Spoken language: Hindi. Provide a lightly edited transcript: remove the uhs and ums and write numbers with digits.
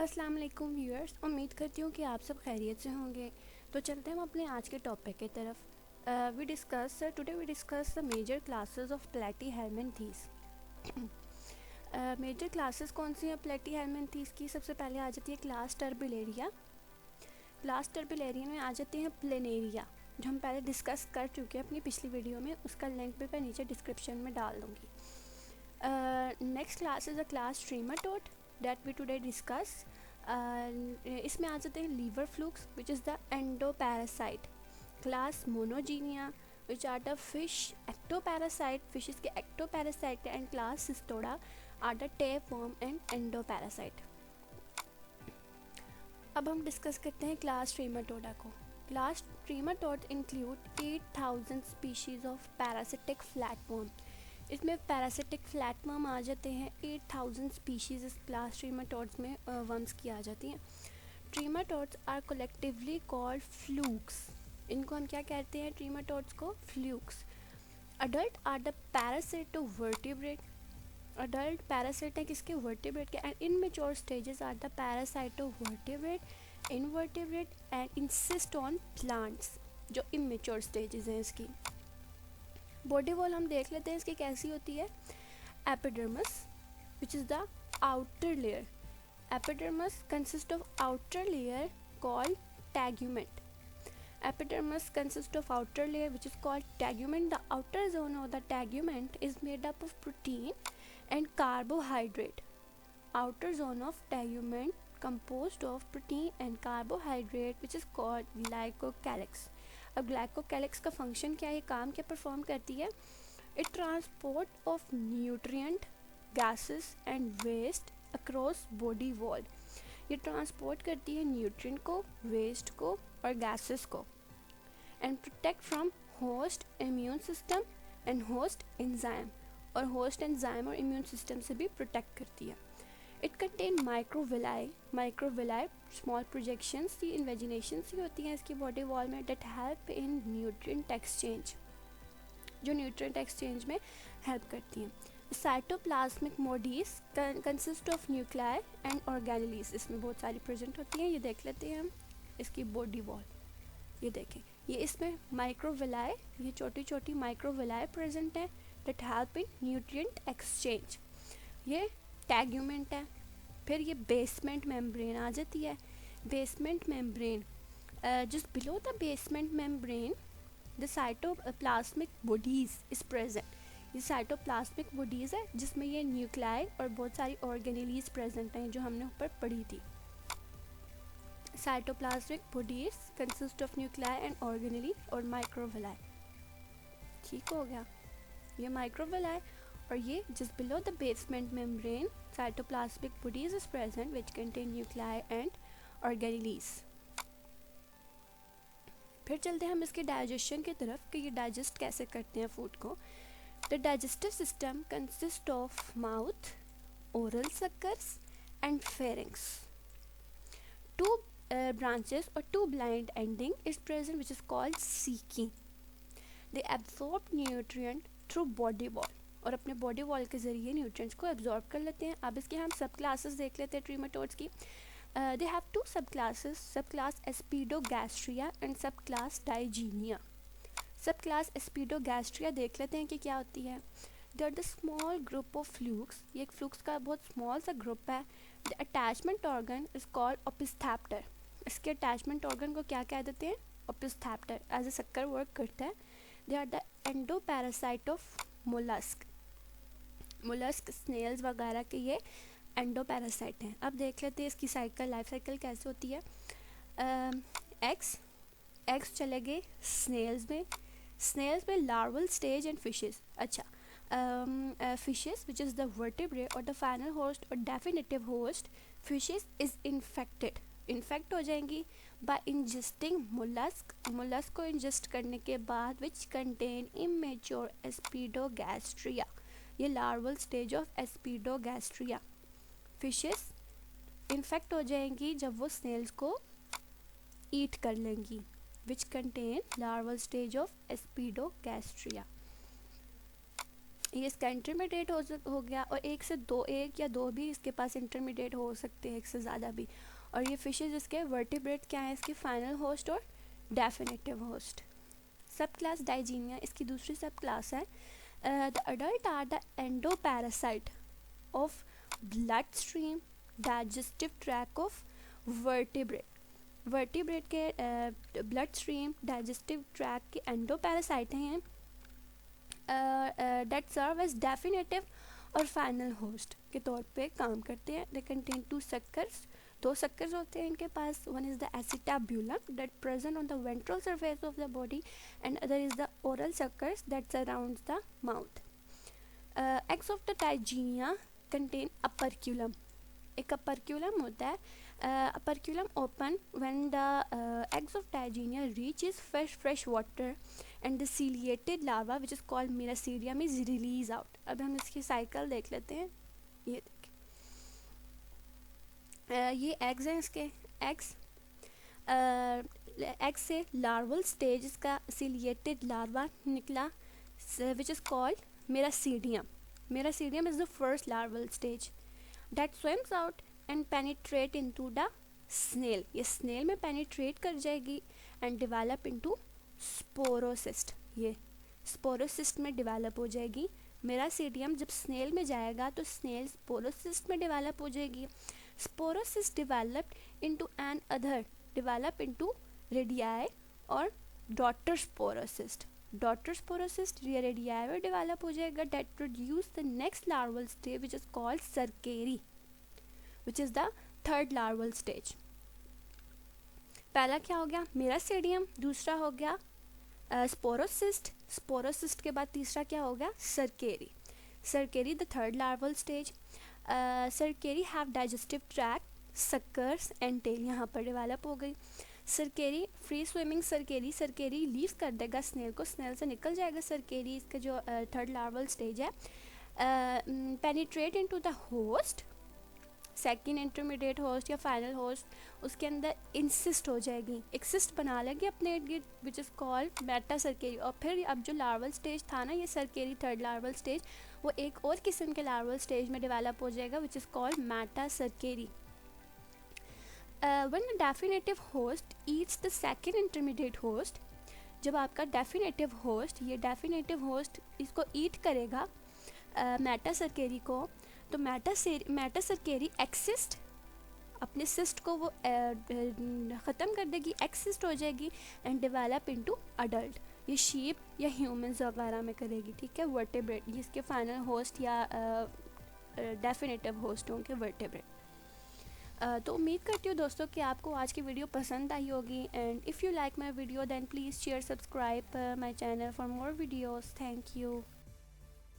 अस्सलाम वालेकुम व्यूअर्स, उम्मीद करती हूँ कि आप सब खैरियत से होंगे। तो चलते हैं हम अपने आज के टॉपिक की तरफ। Today we discuss the major classes of Platyhelminthes. Major classes कौन सी हैं प्लेटीहेल्मिन्थेस की? सबसे पहले आ जाती है क्लास टर्बिलेरिया। क्लास टर्बिलेरिया में आ जाते हैं प्लेनेरिया, जो हम पहले डिस्कस कर चुके हैं अपनी पिछली वीडियो में। उसका लिंक भी मैं नीचे डिस्क्रिप्शन में डाल दूँगी। Next class is a class trematode that we today discuss. इसमें आ जाते हैं liver flukes which is the endoparasite. Class monogenea which are the fish ectoparasite, fishes के ectoparasite. And class cestoda are the tapeworm and endoparasite. अब हम डिस्कस करते हैं क्लास ट्रीमाटोडा को। Class trematode include 8000 species of parasitic flatworm. इसमें पैरासिटिक फ्लैटवर्म आ जाते हैं। 8000 स्पीशीज़ इस क्लास ट्रीमाटोड्स में वर्म्स की आ जाती हैं। Trematodes are collectively called flukes. इनको हम क्या कहते हैं? ट्रीमाटोड्स को flukes. Adult are the parasite to vertebrate. Adult parasite है किसके? वर्टिब्रेट के। And immature stages are the parasite to vertebrate, invertebrate and insect on plants, जो इमेच्योर स्टेजेस हैं इसकी। बॉडी वॉल हम देख लेते हैं इसकी कैसी होती है। Epidermis which is the outer layer. Epidermis consist of outer layer called tegument. Epidermis consists of outer layer which is called tegument. The outer zone of the tegument is made up of protein and carbohydrate. Outer zone of tegument composed of protein and carbohydrate which is called glycocalyx. अब ग्लाइकोकैलिक्स का फंक्शन क्या है, काम क्या परफॉर्म करती है? It transport of nutrient, gases and waste across body wall. ये ट्रांसपोर्ट करती है न्यूट्रिएंट को, वेस्ट को और गैसेस को। And protect from host immune system and host enzyme, और होस्ट एंजाइम और इम्यून सिस्टम से भी प्रोटेक्ट करती है। It contain microvilli. Microvilli small projections, ये इन्वेजिनेशंस ही होती हैं इसकी बॉडी वॉल में, that help in nutrient exchange, जो न्यूट्रिएंट एक्सचेंज में हेल्प करती हैं। Cytoplasmic Modi's consist of nuclei and organelles. इसमें बहुत सारी प्रेजेंट होती हैं। ये देख लेते हैं हम इसकी बॉडी वॉल। ये देखें, ये इसमें माइक्रोविलाई, ये छोटी छोटी माइक्रोविलाई प्रेजेंट है that help in nutrient exchange. ये टैग्यूमेंट है। फिर ये बेसमेंट मेम्ब्रेन आ जाती है। Basement membrane, just below the basement membrane the cytoplasmic bodies is present. ये साइटोप्लाज्मिक बॉडीज़ है जिसमें ये न्यूक्लियाई और बहुत सारी ऑर्गेनेलीज प्रेजेंट हैं जो हमने ऊपर पढ़ी थी। Cytoplasmic bodies consist of nuclei and organelle और माइक्रोविलाई। ठीक हो गया, ये माइक्रोविलाई। और ये just below the basement membrane cytoplasmic bodies is present which contain nuclei and organelles. फिर चलते हैं हम इसके डाइजेशन की तरफ कि ये डाइजेस्ट कैसे करते हैं फूड को। The digestive system consists of mouth, oral suckers and pharynx. Two branches or two blind ending is present which is called ceci. They absorb nutrient through body wall, और अपने body wall के ज़रिए nutrients को absorb कर लेते हैं। अब इसके हम सब classes देख लेते हैं ट्रीमाटोड्स की। They have two subclasses, subclass Aspidogastria and subclass Digyenia. Subclass aspidogastrea देख लेते हैं कि क्या होती है। They are the small group of flukes. ये एक फ्लूक्स का बहुत स्मॉल सा ग्रुप है। The attachment organ is called opisthaptor. इसके अटैचमेंट ऑर्गन को क्या कह देते हैं? ओपिस्थेप्टर। एज ए सक्कर वर्क करता है। They are the endoparasite of mollusc. Mollusc, snails वगैरह के ये एंडोपैरासाइट हैं। अब देख लेते हैं इसकी साइकिल, लाइफ साइकिल कैसे होती है। एग्स चले गए स्नेल्स में। स्नेल्स में लार्वल स्टेज एंड फिशेस। अच्छा, fishes which is the vertebrate और द फाइनल होस्ट और definitive host fishes is infected, infect हो जाएंगी बाय इंजेस्टिंग मोलस्क। मोलस्क को इंजेस्ट करने के बाद विच कंटेन इमेच्योर एस्पिडोगैस्ट्रिया। ये larval stage of aspidogastrea. Fishes infect हो जाएंगी जब वो स्नेल्स को ईट कर लेंगी, which contain larval stage of Aspidogastria. ये इसका इंटरमीडिएट हो गया, और एक या दो भी इसके पास इंटरमीडिएट हो सकते हैं, एक से ज़्यादा भी। और ये फिशेज इसके वर्टिब्रेट क्या है, इसकी फाइनल होस्ट और definitive host. Sub class Digenea इसकी दूसरी सब क्लास है। The adult are the endoparasite of blood stream digestive tract of vertebrate के ब्लड स्ट्रीम डाइजेस्टिव ट्रैक के एंडोपैरासाइट हैं that serve as definitive और फाइनल होस्ट के तौर पे काम करते हैं। दे कंटेन 2 suckers, 2 suckers होते हैं इनके पास। One is the acetabulum that present on the ventral surface of the body and other is the oral suckers that surrounds the mouth. Eggs of the Digyenia contain operculum. एक operculum होता है। Operculum open when the eggs of Digyenia reaches fresh water and the ciliated larva which is called Megatherium is released out. अब हम इसकी साइकिल देख लेते हैं। ये ये एग्स हैं इसके। एग से लार्वल स्टेज इसका ciliated larva निकला which is called Megatherium. Megatherium is the first larval stage that swims out and penetrate into the snail. ये snail में penetrate कर जाएगी and develop into स्पोरोसिस्ट। ये स्पोरोसिस्ट में डेवलप हो जाएगी। मेरासीडियम जब स्नेल में जाएगा तो स्नेल स्पोरोसिस्ट में डेवलप हो जाएगी। Sporocyst developed into an other develop into rediae और डॉटर स्पोरोसिस्ट। डॉटर स्पोरोसिस्ट या रेडियाई में डेवलप हो जाएगा that produce the next larval stage which is called cercariae which is the third larval stage. पहला क्या हो गया, मेरासीडियम। दूसरा हो गया स्पोरोसिस्ट। स्पोरोसिस्ट के बाद तीसरा क्या हो गया, cercariae. Cercariae the third larval stage. Cercariae have digestive tract, suckers and tail यहाँ पर डेवलप हो गई। Cercariae free swimming cercariae leave कर देगा स्नेल को, स्नेल से निकल जाएगा सरकेरी। इसका जो थर्ड लार्वल स्टेज है। Penetrate into the host, second intermediate host या फाइनल होस्ट, उसके अंदर इंसिस्ट हो जाएगी, एक सिस्ट बना लेगी अपने इर्द गिर्द विच इज़ कॉल्ड मेटा सरकेरी। और फिर अब जो लार्वल स्टेज था ना ये सरकेरी थर्ड लार्वल स्टेज, वो एक और किस्म के लार्वल स्टेज में डेवलप हो जाएगा which is called metacercariae. When the definitive host eats the second intermediate host, जब आपका डेफिनेटिव होस्ट, ये डेफिनेटिव होस्ट इसको ईट करेगा मेटा सरकेरी को, तो मेटा सरकेरी एक्सिस्ट, अपने सिस्ट को वो ख़त्म कर देगी, एक्सिस्ट हो जाएगी एंड डेवलप इनटू अडल्ट। ये शीप या ह्यूमंस वगैरह में करेगी, ठीक है। वर्टेब्रेट जिसके फाइनल होस्ट या डेफिनेटिव होस्ट होंगे वर्टेब्रेट। तो उम्मीद करती हूँ दोस्तों कि आपको आज की वीडियो पसंद आई होगी। And if you like my video then please share subscribe my channel for more videos. Thank you.